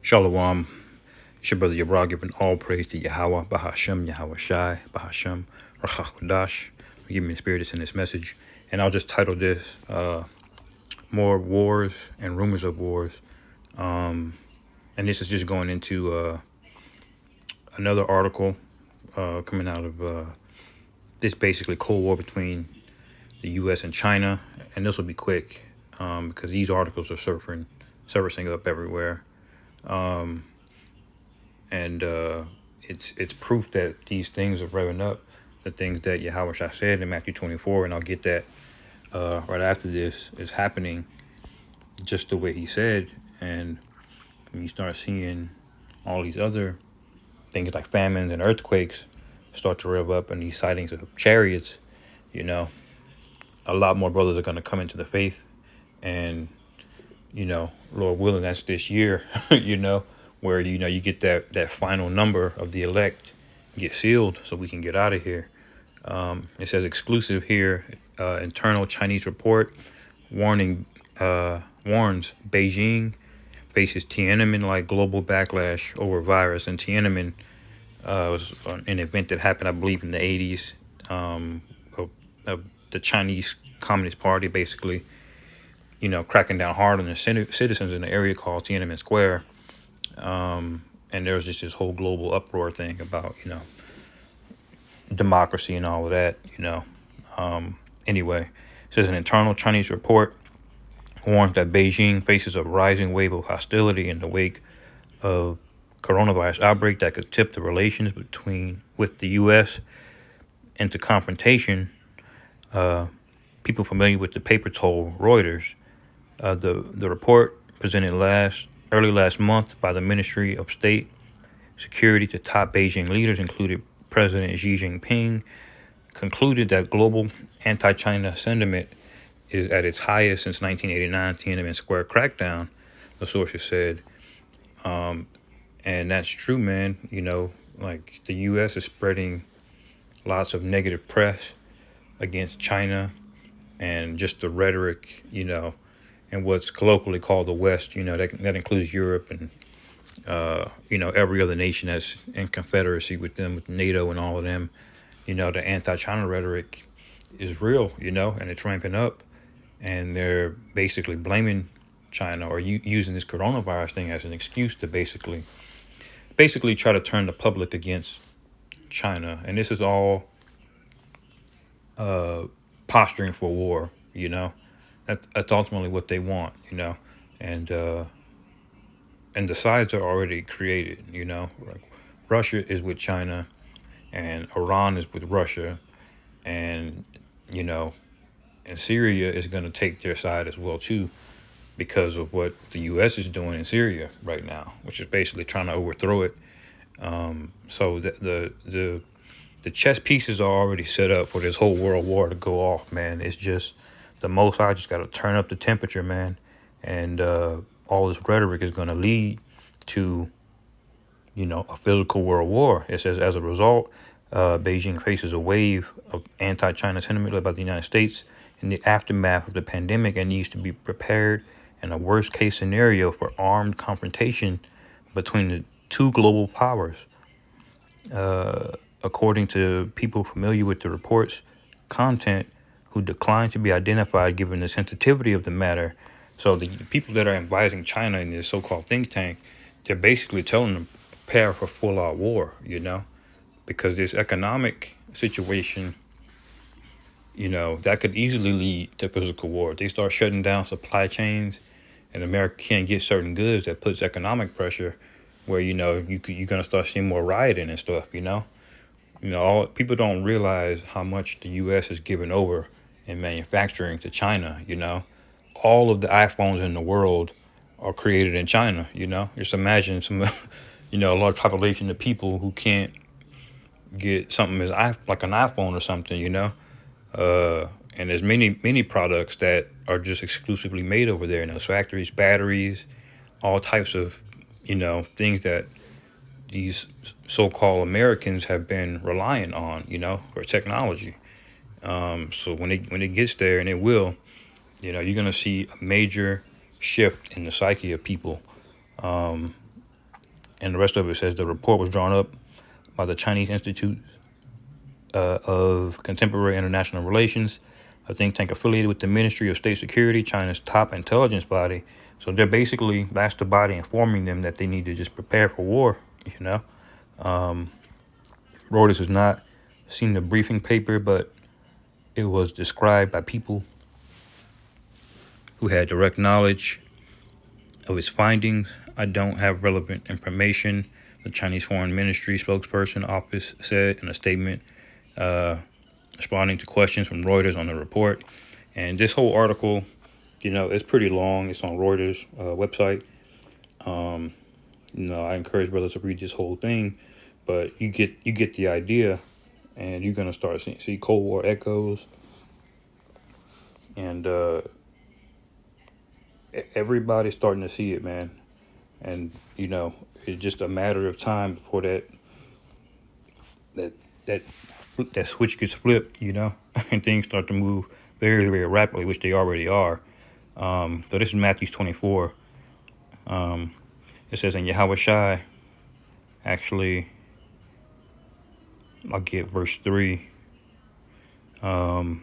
Shalom. It's your brother Yabra giving all praise to Yahweh, Bahashem, Yahweh Shai, Bahashem, Rachakodash. Give me the spirit that's in this message. And I'll just title this More Wars and Rumors of Wars. And this is just going into another article coming out of this basically Cold War between the U.S. and China. And this will be quick because these articles are surfacing up everywhere. And it's proof that these things are revving up, the things that Yahweh Shai said in Matthew 24, and I'll get that right after this, is happening just the way he said. And when you start seeing all these other things like famines and earthquakes start to rev up, and these sightings of chariots, a lot more brothers are going to come into the faith. And Lord willing, that's this year, where you get that final number of the elect get sealed so we can get out of here. It says exclusive here, internal Chinese report warns Beijing faces Tiananmen like global backlash over virus. And Tiananmen was an event that happened, I believe, in the 80s. Of the Chinese Communist Party basically cracking down hard on the citizens in the area called Tiananmen Square. And there was just this whole global uproar thing about, democracy and all of that, Anyway, it says an internal Chinese report warns that Beijing faces a rising wave of hostility in the wake of coronavirus outbreak that could tip the relations with the U.S. into confrontation. People familiar with the paper told Reuters. The report presented early last month by the Ministry of State Security to top Beijing leaders, including President Xi Jinping, concluded that global anti-China sentiment is at its highest since 1989 Tiananmen Square crackdown, the sources said. And that's true, man. Like the U.S. is spreading lots of negative press against China and just the rhetoric, and what's colloquially called the West, that includes Europe and, every other nation that's in confederacy with them, with NATO and all of them. The anti-China rhetoric is real, and it's ramping up. And they're basically blaming China or using this coronavirus thing as an excuse to basically try to turn the public against China. And this is all posturing for war, That's ultimately what they want, and the sides are already created, Like Russia is with China, and Iran is with Russia, and and Syria is going to take their side as well too, because of what the U.S. is doing in Syria right now, which is basically trying to overthrow it. So the chess pieces are already set up for this whole world war to go off, man. It's just the Most High just got to turn up the temperature, man. And all this rhetoric is going to lead to, a physical world war. It says, as a result, Beijing faces a wave of anti-China sentiment led by the United States in the aftermath of the pandemic and needs to be prepared in a worst-case scenario for armed confrontation between the two global powers. According to people familiar with the report's content who declined to be identified given the sensitivity of the matter. So the people that are advising China in this so-called think tank, they're basically telling them prepare for full-out war, because this economic situation, that could easily lead to physical war. If they start shutting down supply chains and America can't get certain goods, that puts economic pressure where, you're going to start seeing more rioting and stuff, people don't realize how much the U.S. is giving over in manufacturing to China, All of the iPhones in the world are created in China, Just imagine some, a large population of people who can't get something like an iPhone or something, and there's many products that are just exclusively made over there in those factories, batteries, all types of, things that these so-called Americans have been relying on, for technology. So when it gets there, and it will, you're going to see a major shift in the psyche of people. And the rest of it says the report was drawn up by the Chinese Institute of Contemporary International Relations, a think tank affiliated with the Ministry of State Security, China's top intelligence body. So they're basically, that's the body informing them that they need to just prepare for war, you know. Reuters has not seen the briefing paper, but it was described by people who had direct knowledge of its findings. I don't have relevant information, the Chinese Foreign Ministry spokesperson office said in a statement responding to questions from Reuters on the report. And this whole article, it's pretty long. It's on Reuters website. I encourage brothers to read this whole thing, but you get the idea, and you're gonna start see Cold War echoes, and everybody's starting to see it, man. And it's just a matter of time before that that switch gets flipped, and things start to move very, very rapidly, which they already are. So this is Matthew 24. It says, in Yahweh Shai, actually, I'll get verse 3. And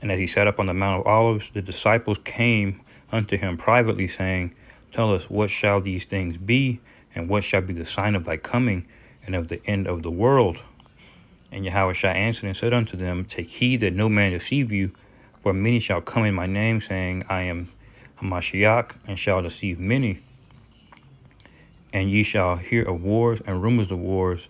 as he sat up on the Mount of Olives, the disciples came unto him privately, saying, tell us, what shall these things be, and what shall be the sign of thy coming, and of the end of the world? And Yahweh Shai answered and said unto them, take heed that no man deceive you, for many shall come in my name, saying, I am Hamashiach, and shall deceive many. And ye shall hear of wars and rumors of wars.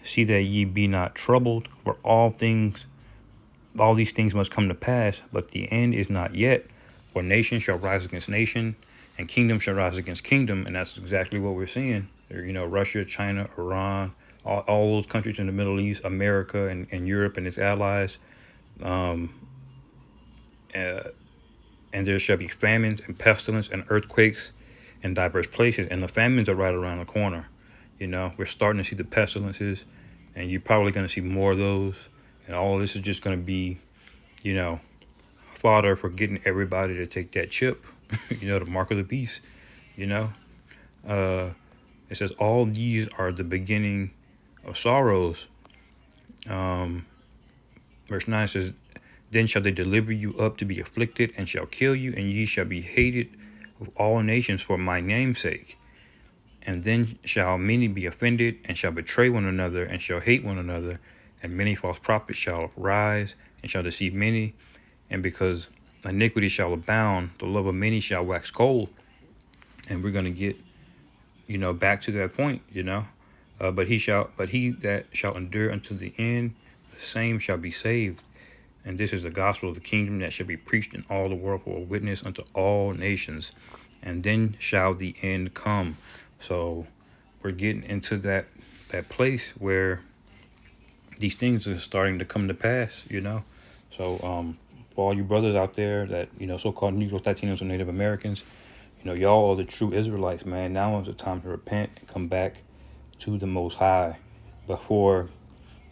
See that ye be not troubled, for all these things must come to pass, but the end is not yet. For nation shall rise against nation, and kingdom shall rise against kingdom, and that's exactly what we're seeing. Russia, China, Iran, all those countries in the Middle East, America, and Europe and its allies. And there shall be famines and pestilence and earthquakes in diverse places, and the famines are right around the corner. We're starting to see the pestilences, and you're probably going to see more of those, and all of this is just going to be fodder for getting everybody to take that chip, the mark of the beast. It says all these are the beginning of sorrows. Verse 9 says, then shall they deliver you up to be afflicted, and shall kill you, and ye shall be hated of all nations for my name's sake. And then shall many be offended, and shall betray one another, and shall hate one another. And many false prophets shall rise, and shall deceive many. And because iniquity shall abound, the love of many shall wax cold. And we're going to get, back to that point, But he that shall endure unto the end, the same shall be saved. And this is the gospel of the kingdom that shall be preached in all the world for a witness unto all nations. And then shall the end come. So we're getting into that place where these things are starting to come to pass, So for all you brothers out there that, so-called Negroes, Latinos, and Native Americans, y'all are the true Israelites, man. Now is the time to repent and come back to the Most High before,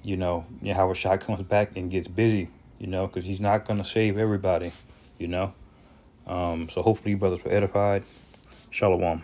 Yahweh Shai comes back and gets busy, because he's not going to save everybody, So hopefully you brothers were edified. Shalom.